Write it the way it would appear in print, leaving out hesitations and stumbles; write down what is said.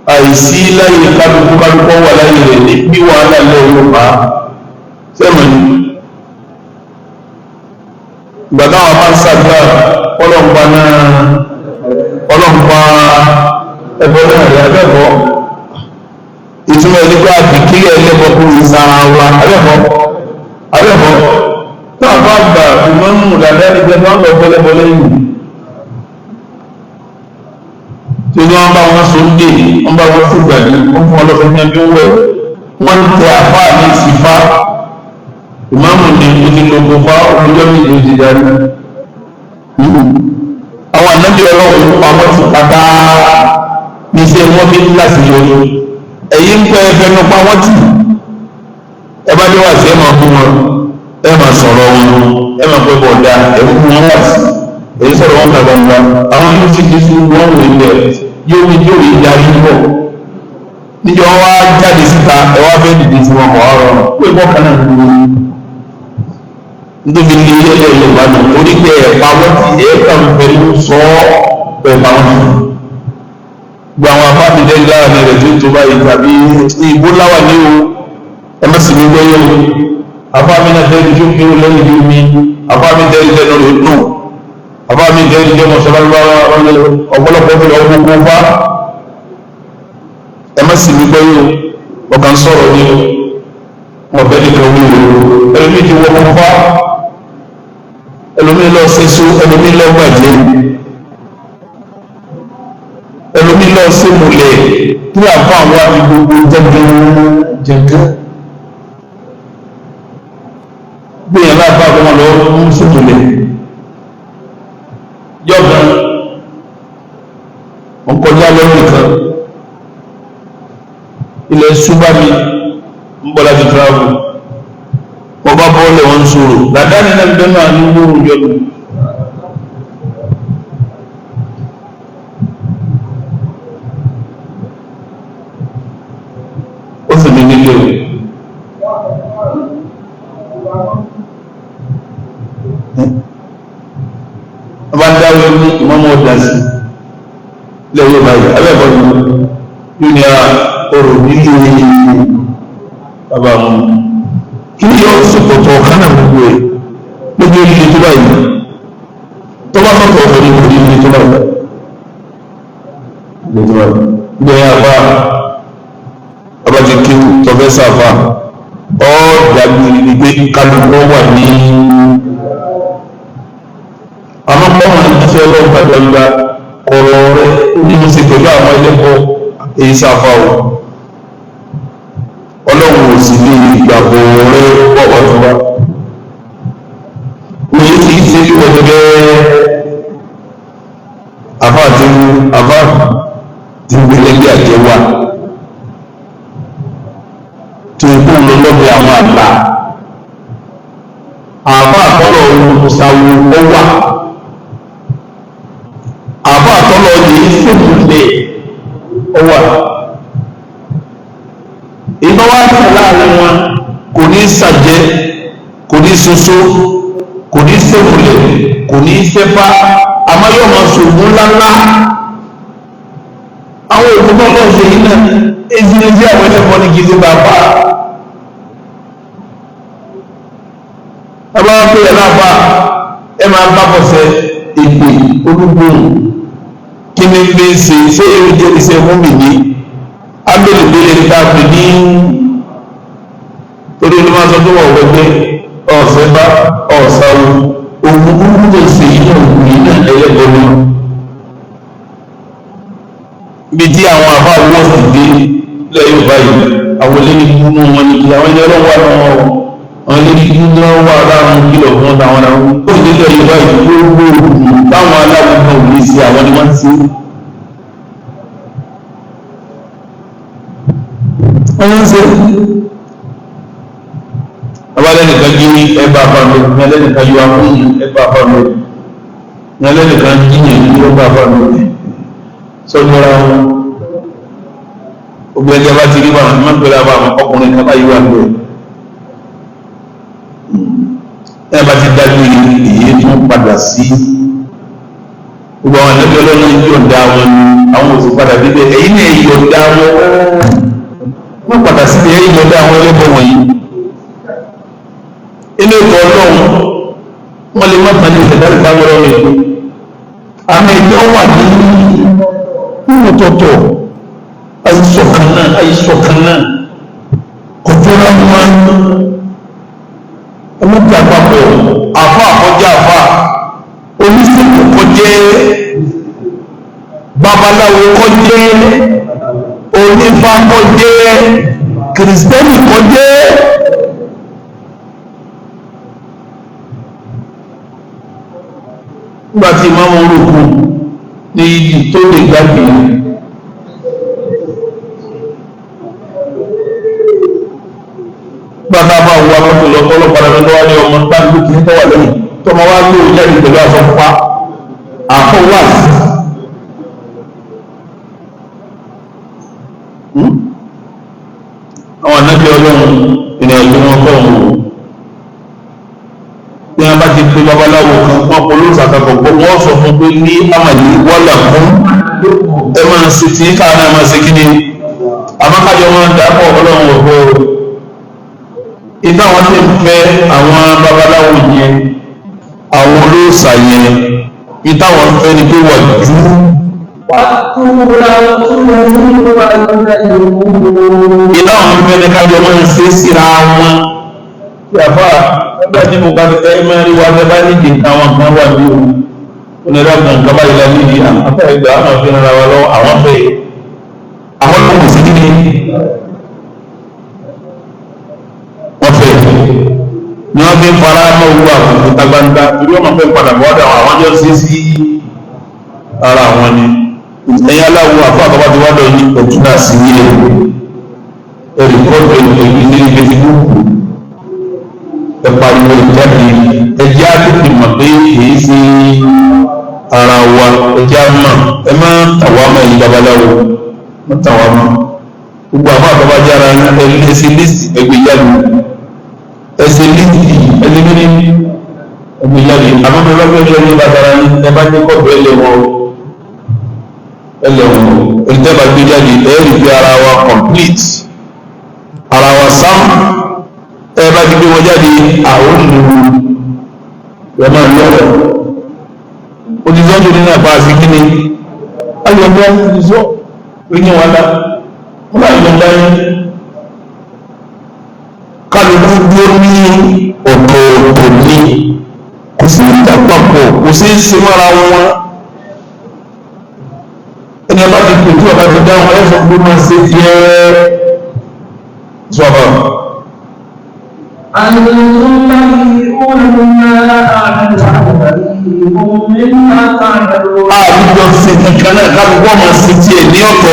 àìsí láyé kálukú wà láyé rẹ̀ ní bí wàhálà lẹ́yìn bá sẹ́mọ̀ ní ìgbàdá àwọn máa ń sàgbà ọlọ́mpa ẹgbẹ́ náà rẹ̀ abẹ́bọ̀ ìtumọ̀ ẹni pé àdìkílẹ̀ ẹlẹ́bọ̀ kú ìsára wa abẹ́bọ̀ náà bá gbà ìmọ̀mù dàdá nígbẹ́ náà lọ bọ́lẹ́bọ́ lẹ́yìn tí ó ní wọ́n bá wọn so ń dè wọ́n bá wọn fún gbàgbé wọ́n fún ọlọ́fẹ́ ní ẹbí wẹ̀ wọ́n ń tẹ àfá ní ìsìfá ìmọ̀mù ní ìdílógún fá ọjọ́ méjì ti darí àwọn ànábì ọlọ́run pamọ́ sí pátá ní iṣẹ́ wọn bí láti yọrí ẹ̀yìn ń pẹ́ ẹfẹ́ nípa wọ́n tì ẹ bá dé wà sí ẹ máa fún wọn ẹ máa sọ̀rọ̀ wọn ẹ máa pẹ́ bọ̀dá ẹ fún wọn wà sí èyí sọ̀rọ̀ wọn gbàgbà àwọn yóò sì kí sí wọn wò ilẹ̀ yóò yí darí bọ̀ níjọ wá jáde síta ẹ wá fẹ́ dìde sí wọn kọ̀ ọ̀rọ̀ pé bọ́ọ̀kan náà ló wọlé nítorí ilé ilé Yorùbá náà orí pé ẹ̀pà wọ́n ti ẹ̀ẹ̀kan pẹ̀lú sọ ẹ̀pà wọn gbogbo àwọn afábídẹ́ láàrin rẹ̀ tó báyìí tàbí ìbò láwà ní o ẹmẹ́sì gbogbo yóò afábídẹ́ tó kí ó lẹ́yìn ní omi afábídẹ́ lẹ́nu rẹ̀ nù afábídẹ́ jẹ́ mọ̀sálárúbá ọ̀pọ̀lọpọ̀ fẹ́ ọgbogbo fá ẹmẹ́sì gbogbo yóò ọkàn sọ̀rọ̀ ní ọ̀bẹ́ nìkan wí ẹlòmí ti wọ́n fá ẹlòmí lọ sẹ́sọ́ ẹlòmí lọ gbàjẹ́ ẹlòmí lọ sí múlẹ̀ tí àfá àwọn àti gbogbo jẹ́gẹ́ gbìyàn láàfá àwọn lọ ń sí múlẹ̀ yọ́gbà wọ́n kọjá lọ́rùn kan ilẹ̀ ṣúgbàmí ń bọ́ láti travel wọ́n bá bọ́ọ̀lẹ̀ wọn sọ̀rọ̀ làdáni náà gbẹ́ náà ní wúrù yọ́lù ó sì ní nílé o bá dáwọ́ ní ìmọ́mọ́ ọ̀dá sí lẹ́yìn báyìí abẹ́bọ̀ ní ní a ọ̀rọ̀ nílé bàbá mú kí ni yóò sọ̀tọ̀ ọ̀kánà gbogbo ẹ̀ lójú ilé tó báyìí tó bá sọ̀tọ̀ ọ̀fẹ́ ní orí ilé tó báyìí gbẹ̀yìn àbá abájẹ́ kí tọ́fẹ́ sáfà ọ́ dàgbé ní pé kálukú wà ní àmọ́pọ̀wọ̀n ìjíṣẹ́ ọlọ́gbàdọ́gbà ọ̀rọ̀ rẹ̀ nínú sí pẹ̀lú àwọn ẹlẹ́bọ̀ èyí sáfà ọ̀ ọlọ́run ò sì lè ìgbàgbọ́ rẹ̀ pọ̀pọ̀ tó wá òye kìí ṣe kí wọ́n gẹ́gẹ́ àfáà tí ń gbẹ̀lẹ́ bí àjẹ́ wà tí ó kú lọ́lọ́bẹ̀ àwọn àgbà àfáà tọ́lọ̀ ohun ṣàwò ó wà àfáà tọ́lọ̀ yìí fòmùlẹ̀ ó wà iná wá sí láàrin wọn kò ní sàjẹ́ kò ní soso kò ní sèmùlẹ̀ kò ní sẹ́fà àmáyọ̀mọ̀ ṣògùn ńláńlá àwọn òkú tó lọ́ ṣe yìí náà ezilezi àwọn ẹlẹ́fọ́ ní gidi bàbá ẹbá wọn pé ẹlábà ẹ máa bá bọ̀sẹ̀ èpè olúgbòhùn kí ni gbé ṣe ṣé èrè jẹ́ iṣẹ́ fún mi ní abẹ́lẹ̀bẹ́lẹ̀ nípa pè ní torí ní máa sọ tó wọ̀ wẹ́gbẹ́ ọ̀sẹ̀ bá ọ̀sáwó òun burúkú tó ṣe yìí òun yìí náà ẹlẹ́gbẹ́ náà ibi tí àwọn àbá wọ́ sì dé lẹ́yìn báyìí àwọn eléyìí nínú wọn ni àwọn ẹni ọlọ́wọ́ àwọn eléyìí nínú wọn wà láwọn kílọ̀ fún àwọn àwọn ó sì dé lẹ́yìn báyìí gbogbo táwọn aláwọ̀ kan ò lè ṣe àwọn ni wọ́n ti wọ́n ṣe abalẹ́nìkan jí ẹgbà àpamọ́ ìyẹnlẹ́nìkan yíwa fún ẹgbà àpamọ́ ìyẹnlẹ́nìkan jíyàn ní ẹgbà àpamọ́ sọ́jọ́ra wọn ogun ẹgbẹ́ bá ti rí wọn àti mọ́pẹ́lá bá wọn ọkùnrin kan bá yíwa lọ ẹ bá ti dájú èyí tó padà sí gbogbo àwọn ànábì ọlọ́run yọ̀ǹda wọn àwọn òsì padà débẹ̀ ẹ̀yin náà yọ̀ǹda wọn wọ́n padà sí ẹ̀yin yọ̀ǹda àwọn ẹlẹ́bọ̀ wọ̀nyí inú ètò ọlọ́run wọ́n lè má tán ní ìṣẹ̀dá ìdáwọ́ ọlọ́run ètò àmì ìjọ wà ní ọ̀tọ̀ọ̀tọ̀ àìsọ̀kan náà ọjọ́ láwọn ọmọdé àpapọ̀ àfá àkọjá àfá oníṣègùn kọjẹ́ babaláwo kọjẹ́ onífá kọjẹ́ kìrìsìtẹ́nì kọjẹ́ nígbàtí ìmáàmù orúkú ní ìdí tó lè gbàgbé gbàtà bá wà lọ́pọ̀ lọ́pọ̀lọpọ̀ lọ́wọ́ ní ọmọ tágbó kìí tọ́wà lẹ́yìn tó ma wá lóò jáde pẹ̀lú àfọ́fá àfọ́wà àwọn ànábì ọlọ́run ìrìn àjò wọn kọ́ ọ̀hún ní a bá ti pé babaláwo kan wọn kò ló sàkàkọ̀ gbọ́ wọ́n sọ fún pé ní àmàlí wọ́là fún ẹ máa ṣe tí káàná máa ṣe kí ni àmọ́kájọ wọn dápọ̀ ọlọ́run ọ̀pọ̀ ìdá wọn ti fẹ́ àwọn babaláwo yẹn àwọn olóòṣà yẹn ìdá wọn fẹ́ ni pé wà jù ìdá wọn fẹ́ ni kájọ máa ń ṣe síra wọn yàfà ẹgbẹ́ tí mo ká ẹ mẹ́rin wá fẹ́ bá nídìí àwọn kan wà ní òun onírọ̀gbọ̀n kọ́bá ìlà nídìí àpá ìgbà àwọn fi rárá wa lọ́wọ́ àwọn fẹ́ àwọn tó kù sí kíni wọ́n fẹ́ ni wọ́n fi ń fara mọ́ owó àkókò tagbangba torí wọ́n fẹ́ padà bọ́ ọ̀dà àwọn jọ sí sí ara wọn ni ẹ̀yìn aláwo àfọ àkọ́bá ti wádọ̀ ní ọ̀tún náà sí ilé ẹ̀rí kọ́ọ̀tù ẹ̀yìn ní ilé fífúùkù ẹ̀pàdé ìjáde ẹjẹ́ àtúntì mọ̀ pé kìí sí ara wa ẹjẹ́ àmà ẹ máa tàwa mọ̀ èyí babaláwo mọ̀ tàwa mọ̀ gbogbo àwọn àbábájára ẹsẹ̀ lísì ẹgbẹ̀ jáde ẹsẹ̀ lísì ẹlẹ́gbẹ̀rẹ̀ ẹgbẹ̀ jáde àbábájára ní bàtàrà ní ẹbá ní kọ́ọ̀bù ẹlẹ́wọ̀n ẹlẹ́tẹ́bà gbé jáde ẹ̀rí pé ara wa complete ara wa sam ẹ bá ti gbé wọn jáde àwọn olùdó ẹ máa lọ́wọ́ òtítọ́jú nínú àpá àti kíni ayọ̀dá ìṣọ́ oríyìn wọn lá wọ́n bá ìjọba yẹn kálukú dúró ní ọ̀tọ̀ọ̀tọ̀ ní kò sí ìdàpapọ̀ kò sí ìsinmọ́ra wọn ẹni ọba ti pè tí ọba ti dáhùn ẹ̀ sọ pé máa ṣe tiẹ́ sọ́ọ̀bà. أنتم بريئون مما أعمل وبريء مما تعملون. àwùjọ sí nìkan náà ká gbọ́ máa ṣe tiẹ̀ ní ọ̀tọ̀.